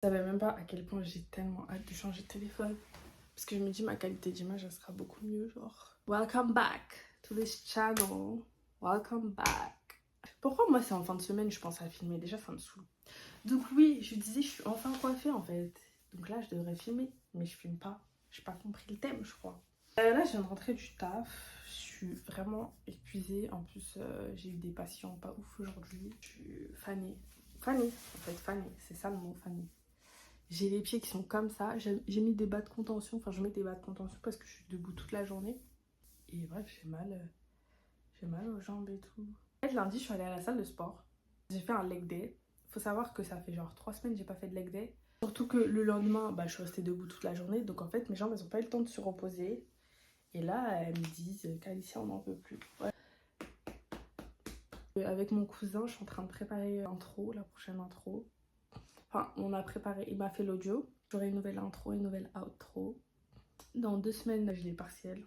Je savais même pas à quel point j'ai tellement hâte de changer de téléphone. Parce que je me dis ma qualité d'image elle sera beaucoup mieux, genre. Welcome back to this channel. Welcome back. Pourquoi moi c'est en fin de semaine je pense à filmer? Déjà ça me saoule. Donc oui, je disais je suis enfin coiffée en fait. Donc là je devrais filmer, mais je filme pas. J'ai pas compris le thème je crois. Là je viens de rentrer du taf. Je suis vraiment épuisée. En plus j'ai eu des patients pas ouf aujourd'hui. Je suis fanée. Fanée en fait, fanée. C'est ça le mot, fanée. J'ai les pieds qui sont comme ça. J'ai mis des bas de contention. Enfin, je mets des bas de contention parce que je suis debout toute la journée. Et bref, j'ai mal aux jambes et tout. En fait, lundi, je suis allée à la salle de sport. J'ai fait un leg day. Faut savoir que ça fait genre 3 semaines que j'ai pas fait de leg day. Surtout que le lendemain, je suis restée debout toute la journée. Donc en fait, mes jambes, elles ont pas eu le temps de se reposer. Et là, elles me disent qu'Alicia, on n'en peut plus. Ouais. Avec mon cousin, je suis en train de préparer l'intro, la prochaine intro. Enfin, on a préparé, il m'a fait l'audio. J'aurai une nouvelle intro et une nouvelle outro. Dans 2 semaines, j'ai les partiels.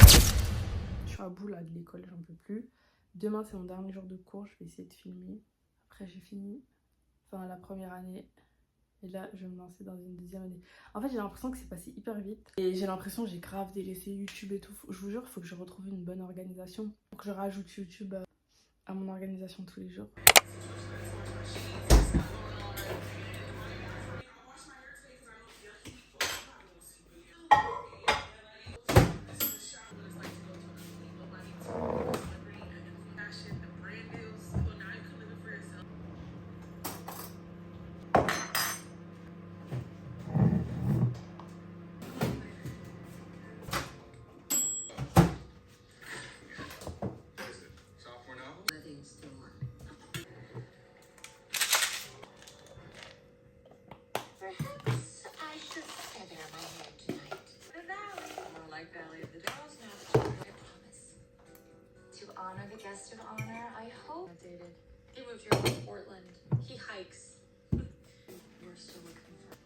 Je suis à bout là de l'école, j'en peux plus. Demain, c'est mon dernier jour de cours, je vais essayer de filmer. Après, j'ai fini. Enfin, la première année. Et là, je vais me lancer dans une deuxième année. En fait, j'ai l'impression que c'est passé hyper vite. Et j'ai l'impression que j'ai grave délaissé YouTube et tout. Je vous jure, il faut que je retrouve une bonne organisation. Faut que je rajoute YouTube à mon organisation tous les jours. Honor the guest of honor, I hope. Dated. He moved here from Portland. He hikes. We're still looking for.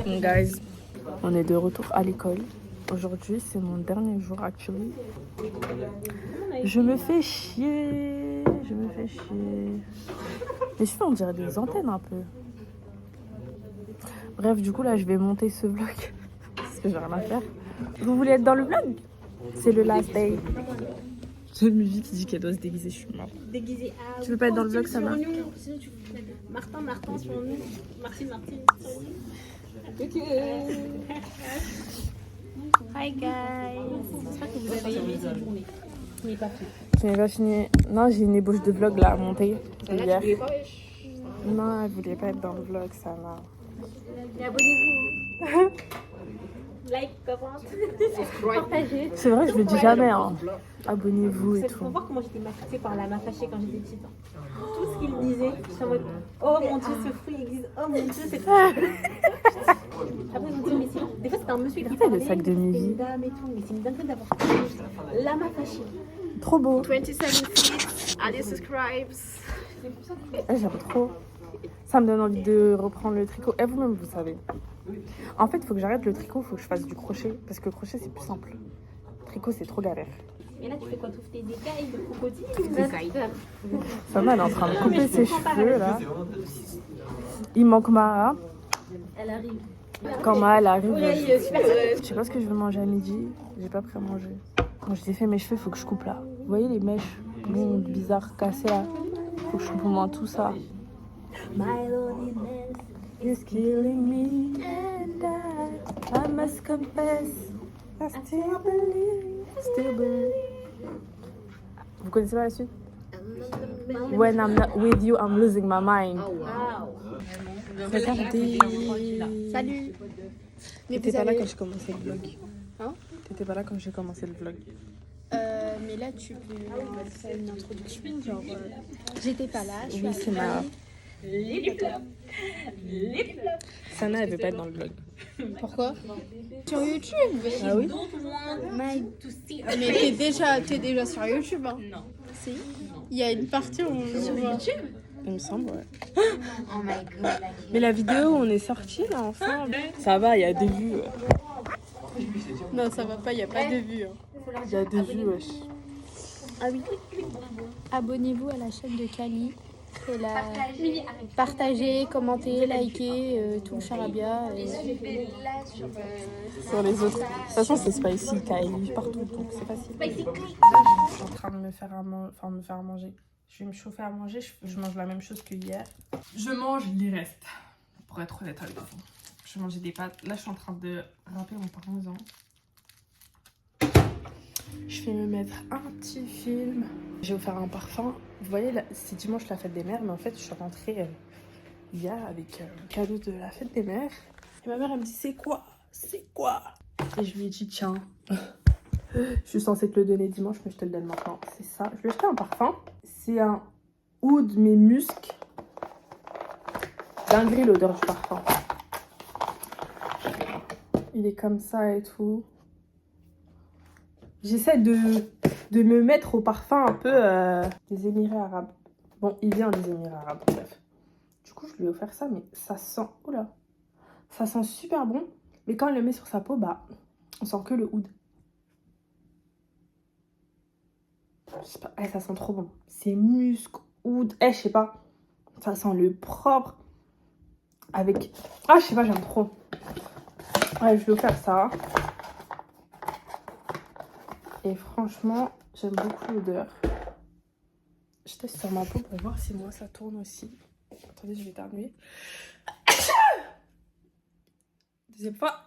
Bon guys, on est de retour à l'école. Aujourd'hui, c'est mon dernier jour actually. Je me fais chier. Les cheveux, on dirait des antennes un peu. Bref, du coup, là, je vais monter ce vlog. Parce que j'ai rien à faire. Vous voulez être dans le vlog? C'est le last day. J'ai Muvi qui dit qu'elle doit se déguiser, je suis morte. Déguisé à... Tu veux pas être dans le vlog, ça va? Martin sur nous. Martine sur nous. Hi guys. J'espère que vous avez aimé cette journée. Je n'ai pas fini. Je n'ai pas fini. Non, j'ai une ébauche de vlog là à monter. Hier. Non, elle voulait pas être dans le vlog, ça va. Et abonnez-vous. Like, comment, partagez. C'est vrai, je le dis jamais. Hein. Abonnez-vous et Il tout. faut voir comment j'étais matrixée par la main fâchée quand j'étais petite. Tout ce qu'il disait, je suis en mode oh mon dieu, ce fruit existe. Oh mon dieu, c'est trop. Après, je me dis, mais sinon, des fois, c'était un monsieur qui parlait. Le sac de Muvi. Une dame et tout, mais c'est une dinguerie d'avoir la main fâchée. Trop beau. 27 feet, allez, subscribes. J'aime trop. Ça me donne envie de reprendre le tricot. Et vous-même, vous savez. En fait, il faut que j'arrête le tricot, il faut que je fasse du crochet. Parce que le crochet, c'est plus simple. Le tricot, c'est trop galère. Et là, tu fais quoi? Tu fais des écailles de crocodile? Sana, elle est en train de couper ses cheveux, là. Il manque Mara. Elle arrive. Quand Mara, elle arrive, Super. je sais pas ce que je vais manger à midi. J'ai pas pris à manger. Quand j'ai fait mes cheveux, il faut que je coupe là. Vous voyez les mèches blondes, bizarres, cassées là? Il faut que je coupe au moins tout ça. My loneliness is killing me and I must confess I still believe. Vous connaissez pas la suite? When I'm not with you, I'm losing my mind. Regardez. Salut. T'étais pas là quand j'ai commencé le vlog. Hein? T'étais pas là quand j'ai commencé le vlog. Mais là, tu peux faire une introduction, genre... J'étais pas là, je suis Oui, c'est ma... Sana, elle veut pas être dans le vlog. Pourquoi? Sur YouTube. Ah oui? Mais t'es déjà sur YouTube, hein? Non. Si. Il y a une partie où on sur YouTube. Il me semble, ouais. Oh my god. Mais la vidéo où on est sortis là ensemble, ça va, il y a 2 vues. Non, ça va pas, y a pas de vue. Hein. Il y a des vues, wesh. Ah oui. Abonnez-vous à la chaîne de Kali. Et la... Partagez, commentez, likez, tout le charabia. Sur les autres. De toute façon, c'est spicy, Kylie, partout, donc c'est facile. Là, je suis en train de me faire à manger. Je vais me chauffer à manger, je mange la même chose que hier. Je mange les restes, pour être honnête avec vous. Je vais manger des pâtes. Là, je suis en train de râper mon parmesan. Je vais me mettre un petit film. Je vais vous faire un parfum. Vous voyez, là, c'est dimanche la fête des mères, mais en fait, je suis rentrée hier avec un cadeau de la fête des mères. Et ma mère, elle me dit, c'est quoi? C'est quoi? Et je lui ai dit, tiens, je suis censée te le donner dimanche, mais je te le donne maintenant. C'est ça. Je lui ai acheté un parfum. C'est un oud, mais musc. Dinguerie, l'odeur du parfum. Il est comme ça et tout. J'essaie de me mettre au parfum un peu des Émirats arabes. Bon, il vient des Émirats arabes, bref. Du coup, je lui ai offert ça, mais ça sent... Oula. Ça sent super bon. Mais quand elle le met sur sa peau, bah, on sent que le oud. Je sais pas, ça sent trop bon. C'est musc, oud, je sais pas. Ça sent le propre. Avec... Ah, je sais pas, j'aime trop. Ouais, je vais offrir ça. Et franchement, j'aime beaucoup l'odeur. Je teste sur ma peau pour voir si moi ça tourne aussi. Attendez, je vais éternuer. Deuxième fois.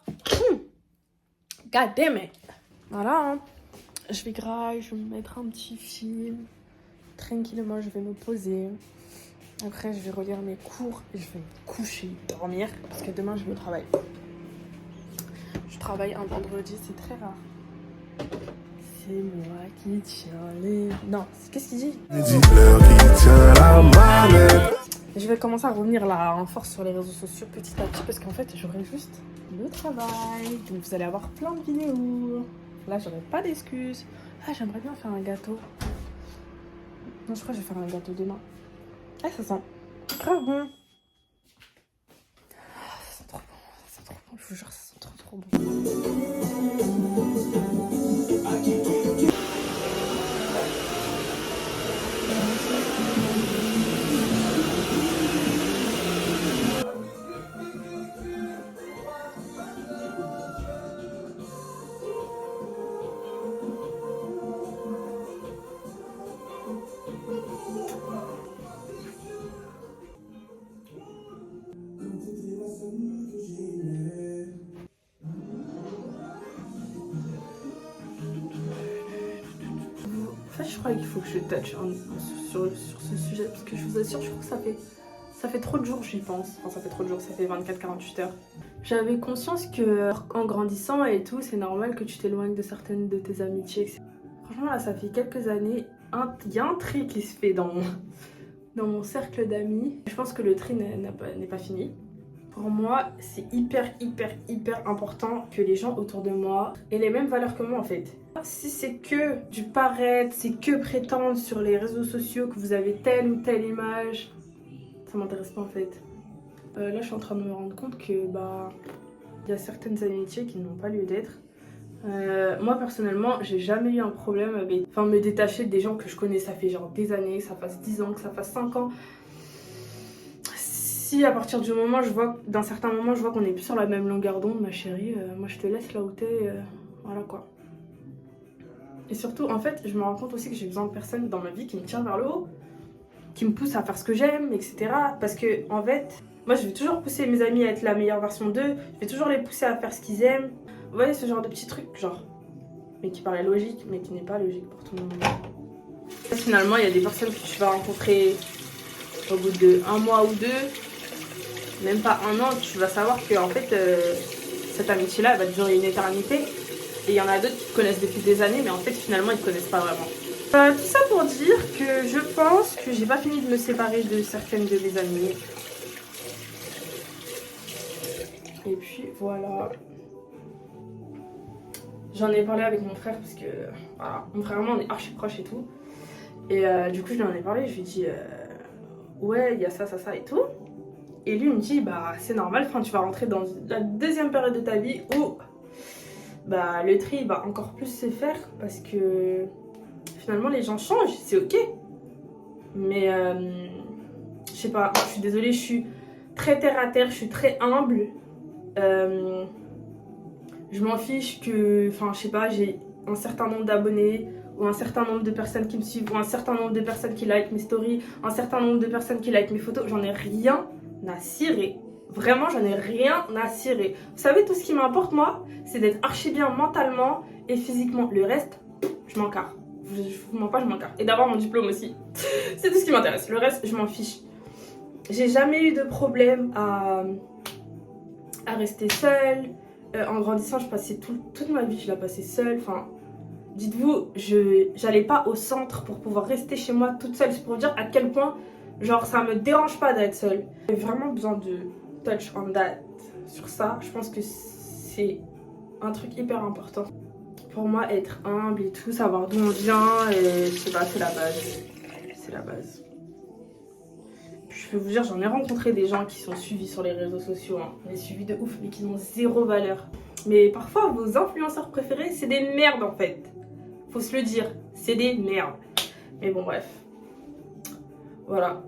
God damn it. Voilà. Hein. Je vais grailler, je vais me mettre un petit film. Tranquillement, je vais me poser. Après, je vais relire mes cours et je vais me coucher, dormir. Parce que demain, je vais au travail. Je travaille un vendredi, c'est très rare. C'est moi qui tiens les... Non, qu'est-ce qu'il dit? Je vais commencer à revenir là en force sur les réseaux sociaux petit à petit parce qu'en fait j'aurai juste le travail. Donc vous allez avoir plein de vidéos. Là j'aurai pas d'excuses. Ah, j'aimerais bien faire un gâteau. Non, je crois que je vais faire un gâteau demain. Ah, ça sent grave bon. Ah, ça sent trop bon. Ça sent trop bon. Je vous jure, ça sent trop bon. En fait, je crois qu'il faut que je touche sur ce sujet parce que je vous assure, je trouve que ça fait trop de jours, j'y pense. Enfin, ça fait trop de jours, ça fait 24-48 heures. J'avais conscience que en grandissant et tout, c'est normal que tu t'éloignes de certaines de tes amitiés, etc. Franchement, là, ça fait quelques années, il y a un tri qui se fait dans mon cercle d'amis. Je pense que le tri n'est pas fini. Pour moi, c'est hyper important que les gens autour de moi aient les mêmes valeurs que moi en fait. Si c'est que du paraître, c'est que prétendre sur les réseaux sociaux que vous avez telle ou telle image, ça m'intéresse pas en fait. Là, je suis en train de me rendre compte que il y a certaines amitiés qui n'ont pas lieu d'être. Moi personnellement, j'ai jamais eu un problème avec me détacher des gens que je connais, ça fait genre des années, que ça fasse 10 ans, que ça fasse 5 ans. Si à partir du moment, d'un certain moment, je vois qu'on est plus sur la même longueur d'onde, ma chérie, moi je te laisse là où t'es, voilà quoi. Et surtout, en fait, je me rends compte aussi que j'ai besoin de personnes dans ma vie qui me tirent vers le haut, qui me poussent à faire ce que j'aime, etc. Parce que, en fait, moi je vais toujours pousser mes amis à être la meilleure version d'eux, je vais toujours les pousser à faire ce qu'ils aiment. Vous voyez, ce genre de petits trucs, genre, mais qui paraît logique, mais qui n'est pas logique pour tout le monde. Finalement, il y a des personnes que tu vas rencontrer au bout de 1 mois ou 2. Même pas 1 an, tu vas savoir que en fait, cette amitié-là, elle va durer une éternité. Et il y en a d'autres qui te connaissent depuis des années, mais en fait, finalement, ils te connaissent pas vraiment. Tout ça pour dire que je pense que j'ai pas fini de me séparer de certaines de mes amies. Et puis, voilà. J'en ai parlé avec mon frère parce que, voilà, mon frère et moi, on est archi proches et tout. Et du coup, je lui en ai parlé, je lui ai dit, ouais, il y a ça et tout. Et lui il me dit c'est normal, tu vas rentrer dans la deuxième période de ta vie où bah le tri va encore plus se faire parce que finalement les gens changent, c'est ok. Mais je sais pas, je suis désolée, je suis très terre à terre, je suis très humble. Je m'en fiche que, enfin je sais pas, j'ai un certain nombre d'abonnés ou un certain nombre de personnes qui me suivent ou un certain nombre de personnes qui like mes stories, un certain nombre de personnes qui like mes photos, j'en ai rien à cirer. Vraiment, j'en ai rien à cirer. Vous savez, tout ce qui m'importe, moi, c'est d'être archi bien mentalement et physiquement. Le reste, je m'en carre. Je vous mens pas, je m'en carre. Et d'avoir mon diplôme aussi. C'est tout ce qui m'intéresse. Le reste, je m'en fiche. J'ai jamais eu de problème à rester seule. En grandissant, je passais toute ma vie, je la passais seule. Enfin, dites-vous, j'allais pas au centre pour pouvoir rester chez moi toute seule. C'est pour vous dire à quel point, genre, ça me dérange pas d'être seule. J'ai vraiment besoin de touch on that sur ça. Je pense que c'est un truc hyper important. Pour moi, être humble et tout, savoir d'où on vient, et je sais pas, c'est la base. C'est la base. Je peux vous dire, j'en ai rencontré des gens qui sont suivis sur les réseaux sociaux, hein, mais suivis de ouf, mais qui ont zéro valeur. Mais parfois, vos influenceurs préférés, c'est des merdes en fait. Faut se le dire, c'est des merdes. Mais bon, bref. Voilà.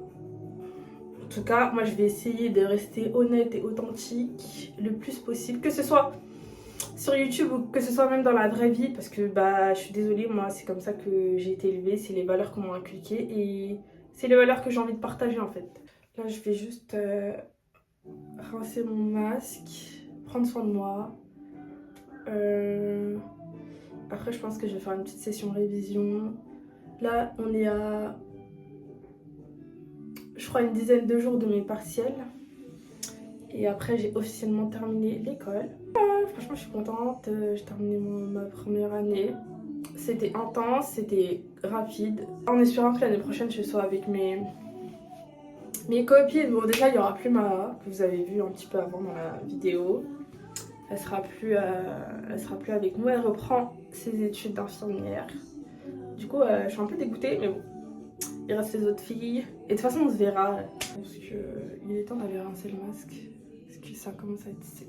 En tout cas, moi, je vais essayer de rester honnête et authentique le plus possible, que ce soit sur YouTube ou que ce soit même dans la vraie vie, parce que bah, je suis désolée, moi, c'est comme ça que j'ai été élevée, c'est les valeurs qu'on m'a inculquées et c'est les valeurs que j'ai envie de partager en fait. Là, je vais juste rincer mon masque, prendre soin de moi. Après, je pense que je vais faire une petite session révision. Là, on est à, je crois, une dizaine de jours de mes partiels. Et après, j'ai officiellement terminé l'école. Franchement, je suis contente. J'ai terminé ma première année. C'était intense, c'était rapide. En espérant que l'année prochaine, je sois avec mes copines. Bon, déjà, il n'y aura plus Maha, que vous avez vu un petit peu avant dans la vidéo. Elle sera plus avec nous. Elle reprend ses études d'infirmière. Du coup, je suis un peu dégoûtée, mais bon. Il reste les autres filles. Et de toute façon, on se verra. Je pense qu'il est temps d'aller rincer le masque. Parce que ça commence à être sec.